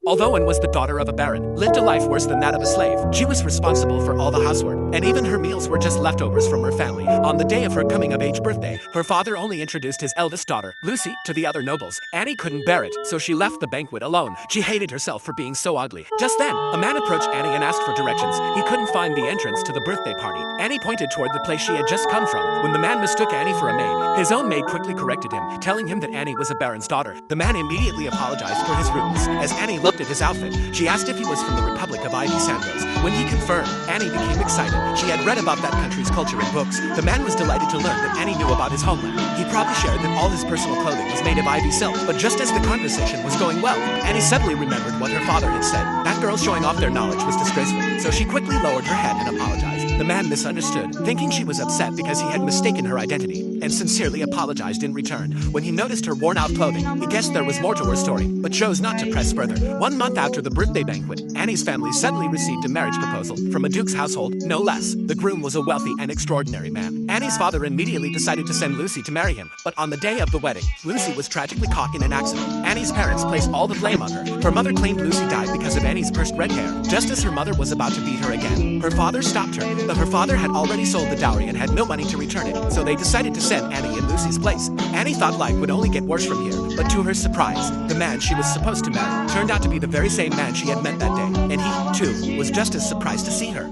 Although Anne was the daughter of a baron, lived a life worse than that of a slave. She was responsible for all the housework, and even her meals were just leftovers from her family. On the day of her coming-of-age birthday, her father only introduced his eldest daughter, Lucy, to the other nobles. Annie couldn't bear it, so she left the banquet alone. She hated herself for being so ugly. Just then, a man approached Annie and asked for directions. He couldn't find the entrance to the birthday party. Annie pointed toward the place she had just come from. When the man mistook Annie for a maid, his own maid quickly corrected him, telling him that Annie was a baron's daughter. The man immediately apologized for his rudeness. As Annie looked at his outfit, she asked if he was from the Republic of Ivy Sandals. When he confirmed, Annie became excited. She had read about that country's culture in books. The man was delighted to learn that Annie knew about his homeland. He proudly shared that all his personal clothing was made of ivy silk. But just as the conversation was going well, Annie suddenly remembered what her father had said. That girl showing off their knowledge was disgraceful, so she quickly lowered her head and apologized. The man misunderstood, thinking she was upset because he had mistaken her identity, and sincerely apologized in return. When he noticed her worn-out clothing, he guessed there was more to her story, but chose not to press further. 1 month after the birthday banquet, Annie's family suddenly received a marriage proposal from a duke's household, no less. The groom was a wealthy and extraordinary man. Annie's father immediately decided to send Lucy to marry him, but on the day of the wedding, Lucy was tragically caught in an accident. Annie's parents placed all the blame on her. Her mother claimed Lucy died because of Annie's pursed red hair. Just as her mother was about to beat her again, her father stopped her, but her father had already sold the dowry and had no money to return it, so they decided to send Annie in Lucy's place. Annie thought life would only get worse from here, but to her surprise, the man she was supposed to marry turned out to be the very same man she had met that day, and he, too, was just as surprised to see her.